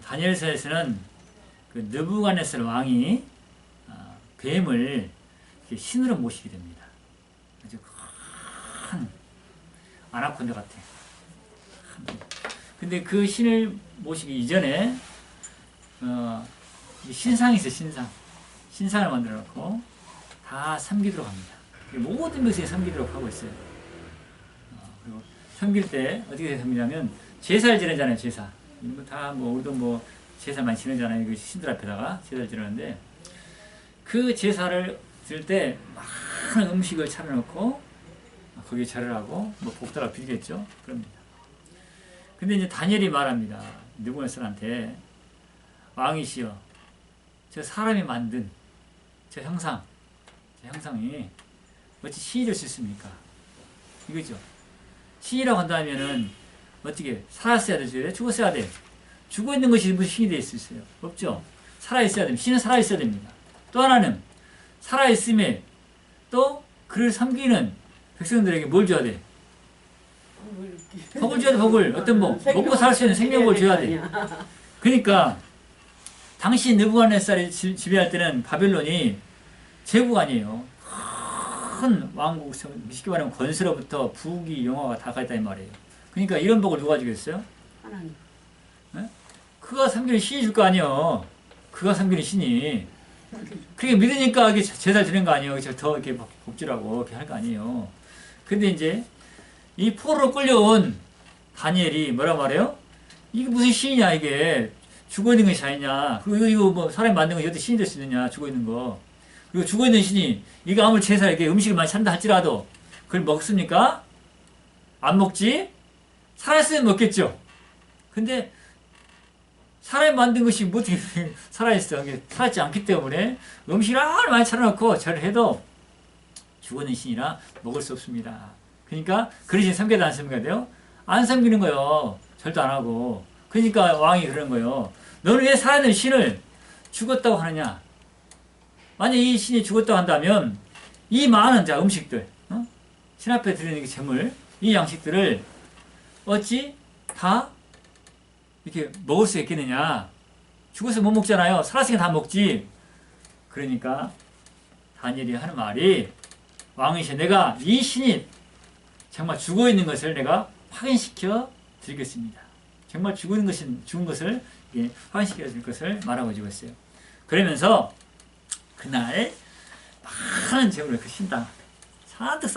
다니엘서에서는 그 느부갓네살 왕이 뱀을 신으로 모시게 됩니다. 아주 큰 아나콘다 같아. 근데 그 신을 모시기 이전에 신상이 있어요. 신상을 만들어 놓고 다 섬기도록 합니다. 모든 것에 섬기도록 하고 있어요. 그리고 섬길 때 어떻게 섬기냐면 제사를 지내잖아요. 제사. 다 우리도 제사 많이 지내잖아요. 그 신들 앞에다가 제사를 지내는데 그 제사를 드릴 때 많은 음식을 차려놓고 거기에 절을 하고 복다가 빌겠죠. 그럽니다. 근데 이제 다니엘이 말합니다. 느부갓네살한테 왕이시여, 저 사람이 만든 저 형상이 어찌 신이 될 수 있습니까? 이거죠. 신이라고 한다면은 어떻게 살았어야 되죠? 죽었어야 돼. 죽어 있는 것이 무슨 신이 될 수 있어요? 없죠. 살아 있어야 됩니다. 신은 살아 있어야 됩니다. 또 하나는 살아 있음에 또 그를 섬기는 백성들에게 뭘 줘야 돼? 복을 줘야 돼. 복을. 어떤 복? 먹고 살 수 있는 생명을 줘야 돼. 그러니까 당시 느부갓네살이 지배할 때는 바벨론이 제국 아니에요. 큰 왕국, 쉽게 말하면 권세로부터 부귀, 영화가 다 가있다 이 말이에요. 그러니까 이런 복을 누가 주겠어요? 하나님. 네? 그가 섬기는 신이 줄 거 아니에요. 그가 섬기는 신이. 그게 믿으니까 이게 제사 드리는 거 아니에요. 더 이렇게 복주라고 이렇게 할 거 아니에요. 근데 이제 이 포로로 끌려온 다니엘이 뭐라 말해요? 이게 무슨 신이냐 이게. 죽어 있는 것이 아니냐. 그리고 이거 사람이 만든 거 여태 신이 될 수 있느냐. 죽어 있는 거. 그리고 죽어 있는 신이 이거 아무리 제사 이렇게 음식을 많이 찬다 할지라도 그걸 먹습니까? 안 먹지? 살아있으면 먹겠죠. 근데 사람이 만든 것이 뭐 어떻게 살아있어. 살아있지 않기 때문에 음식을 아무리 많이 차려놓고 절을 해도 죽었는 신이라 먹을 수 없습니다. 그러니까 그릇이 섬겨도 안 섬겨야 돼요? 안 섬기는 거요. 절도 안 하고. 그러니까 왕이 그러는 거예요. 너는 왜 살아있는 신을 죽었다고 하느냐? 만약 이 신이 죽었다고 한다면 이 많은 자 음식들, 신 앞에 드리는 그 재물, 이 양식들을 어찌 다 이렇게 먹을 수 있겠느냐? 죽어서 못 먹잖아요. 살았으니까 다 먹지. 그러니까 다니엘이 하는 말이 왕이시여 내가 이 신이 정말 죽어 있는 것을 내가 확인시켜 드리겠습니다. 정말 죽은 것을 확인시켜 드릴 것을 말하고 주고 있어요. 그러면서 그날 많은 재물을 그 신당 잔뜩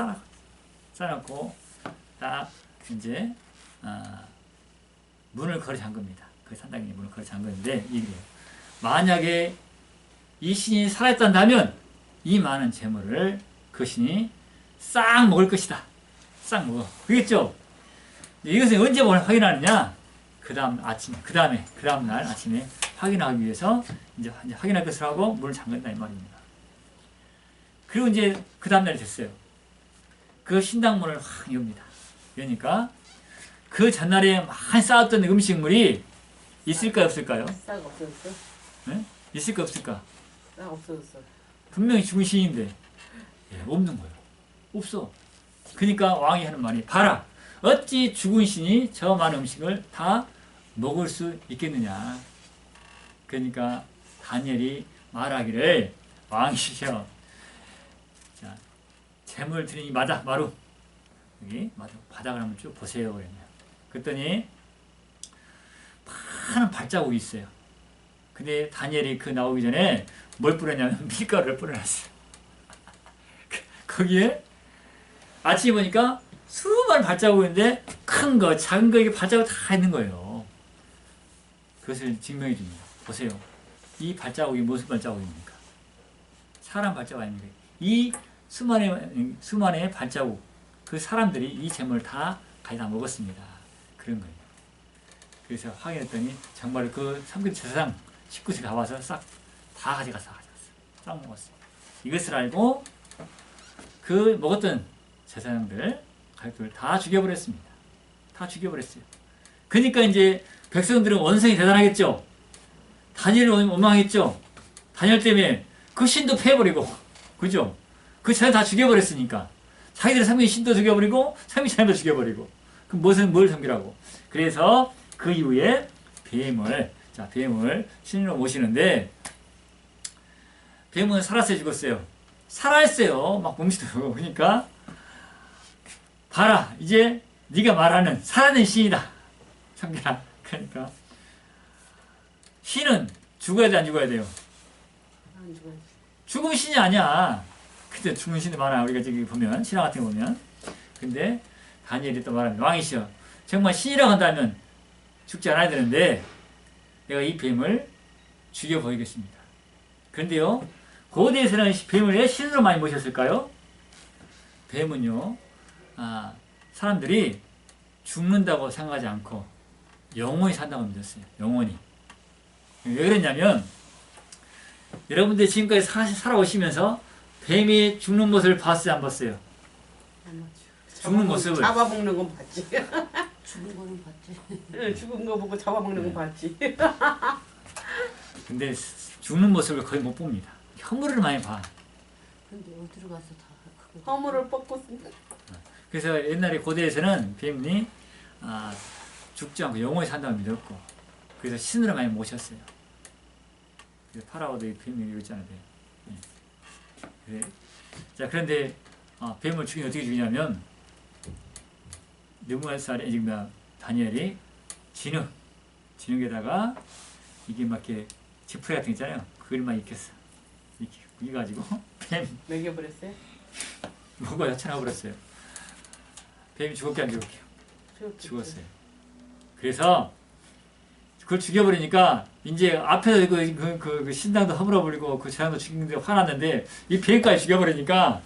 쌓아놓고 딱 이제 문을 걸어 잠깁니다. 그 산당에 문을 걸어 잠그는데 이래요. 만약에 이 신이 살아있단다면 이 많은 재물을 그 신이 싹 먹을 것이다. 싹 먹어. 그겠죠? 이것을 언제 확인하느냐? 그 다음 날 아침에 확인하기 위해서 이제 확인할 것을 하고 문을 잠근다 이 말입니다. 그리고 이제 그 다음 날이 됐어요. 그 신당문을 확 엽니다. 그러니까 그 전날에 많이 쌓았던 음식물이 있을까요, 없을까요? 싹 없어졌어? 네? 있을까, 없을까? 싹 없어졌어. 분명히 죽은 신인데 없는 거예요. 없어. 그러니까 왕이 하는 말이 봐라. 어찌 죽은 신이 저 많은 음식을 다 먹을 수 있겠느냐. 그러니까 다니엘이 말하기를 왕이시여. 자, 재물 드리니 마루. 여기 바닥을 한번 쭉 보세요. 그랬더니 많은 발자국이 있어요. 근데 다니엘이 그 나오기 전에 뭘 뿌렸냐면 밀가루를 뿌려놨어요. 거기에 아침에 보니까 수많은 발자국인데 큰 거, 작은 거 이게 발자국 다 있는 거예요. 그것을 증명해 줍니다. 보세요. 이 발자국이 무슨 발자국입니까? 사람 발자국 아닙니까? 이 수많은 발자국, 그 사람들이 이 재물을 다 가져다 먹었습니다. 그런 거예요. 그래서 확인했더니 정말 그 삼급 제사장 19세 다 와서 싹 다 가져갔어. 싹 먹었어요. 이것을 알고 그 먹었던 제사장들 가족들 다 죽여버렸습니다. 다 죽여버렸어요. 그러니까 이제 백성들은 원성이 대단하겠죠. 다니엘을 원망했죠. 다니엘 때문에 그 신도 패버리고, 그죠? 그 제사장 다 죽여버렸으니까 자기들의 삼위 신도 죽여버리고 삼위 제사장도 죽여버리고 그럼 뭘 섬기라고? 그래서 그 이후에 뱀을 신으로 모시는데 뱀은 살았어요, 죽었어요? 살아있어요. 막 몸시도 오고. 그러니까 봐라, 이제 네가 말하는 살아있는 신이다. 섬기라. 그러니까 신은 죽어야 돼, 안 죽어야 돼요? 안 죽어야지. 죽은 신이 아니야. 근데 죽은 신이 많아. 우리가 저기 보면 신화 같은 거 보면. 근데 다니엘이 또 말합니다. 왕이시여, 정말 신이라고 한다면 죽지 않아야 되는데 내가 이 뱀을 죽여버리겠습니다. 그런데요, 고대에서는 뱀을 왜 신으로 많이 모셨을까요? 뱀은요, 사람들이 죽는다고 생각하지 않고 영원히 산다고 믿었어요. 영원히. 왜 그랬냐면 여러분들 지금까지 살아오시면서 뱀이 죽는 모습을 봤어요, 안 봤어요? 죽는 모습을. 잡아먹는 건 봤지. 죽은 거는 봤지. 응, 죽은 거 보고 잡아먹는 건 봤지. 근데 죽는 모습을 거의 못 봅니다. 허물을 많이 봐. 근데 어디로 가서 다 그거. 허물을 뻗고 그래서 옛날에 고대에서는 뱀이 죽지 않고 영원히 산다고 믿었고, 그래서 신으로 많이 모셨어요. 그래서 파라오도 뱀이 이랬잖아요. 그래. 자, 그런데 뱀을 죽이면 어떻게 죽이냐면 느부갓네살의 지금 다니엘이 진흙에다가 이게 막 이렇게 지푸레 같은 거 있잖아요. 그걸만 익혔어. 이렇게 익혀가지고 뱀 먹여버렸어요? 먹어 여쳐놔버렸어요. 뱀이 죽었게 안 죽었게? 죽었어요. 그래서 그걸 죽여버리니까 이제 앞에서 그 신당도 허물어버리고 그 재상도 죽이는데 화났는데 이 뱀까지 죽여버리니까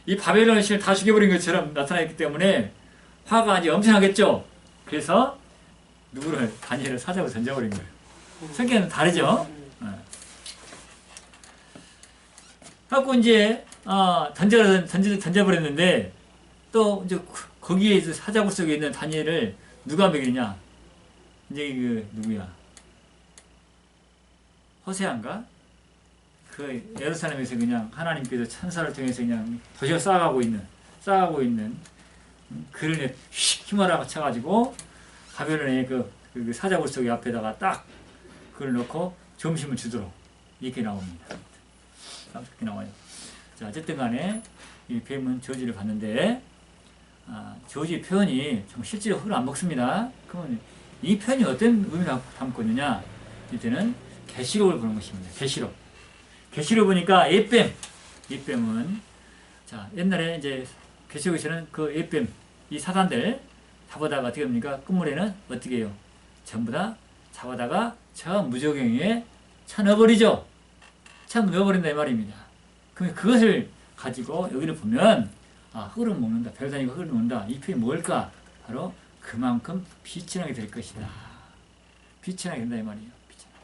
이 바벨론 신을 다 죽여버린 것처럼 나타났기 때문에 화가 이제 엄청나겠죠. 그래서 누구를 다니엘을 사자로 던져버린 거예요. 성격은 다르죠. 갖고 이제 던져버렸는데 또 이제 거기에 사자굴 속에 있는 다니엘을 누가 먹이느냐? 이제 그 누구야? 호세아인가? 그 예루살렘에서 그냥 하나님께서 천사를 통해서 그냥 도시를 쌓아가고 있는 그를 힘을 쳐가지고 바벨론의 그 사자굴 속의 앞에다가 딱 그걸 넣고 점심을 주도록 이렇게 나옵니다. 이렇게 나와요. 자, 어쨌든 간에 이 뱀은 저주를 받는데 저주의 표현이 실제로 흙을 안 먹습니다. 그러면 이 표현이 어떤 의미를 담고 있느냐? 이때는 계시록을 보는 것입니다. 계시록 보니까 옛뱀은 자, 옛날에 이제 계시록에서는 그 옛뱀, 이 사단들 잡아다가 어떻게 합니까? 끝물에는 어떻게 해요? 전부 다 잡아다가 저 무저갱이에 차 넣어버리죠. 차 넣어버린다 이 말입니다. 그럼 그것을 가지고 여기를 보면 흙을 먹는다. 별다니가 흙을 먹는다. 이 표현이 뭘까? 바로 그만큼 비천하게 될 것이다. 비천하게 된다 이 말이에요. 비천하게.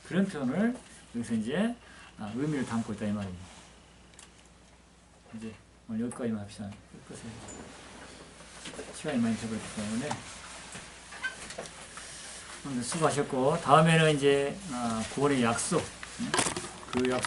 그런 표현을 여기서 이제 의미를 담고 있다 이 말입니다. 이제 오늘 여기까지만 합시다. 시간이 많이 되버렸기 때문에 오늘 수고하셨고 다음에는 이제 9월의 약속 그 약속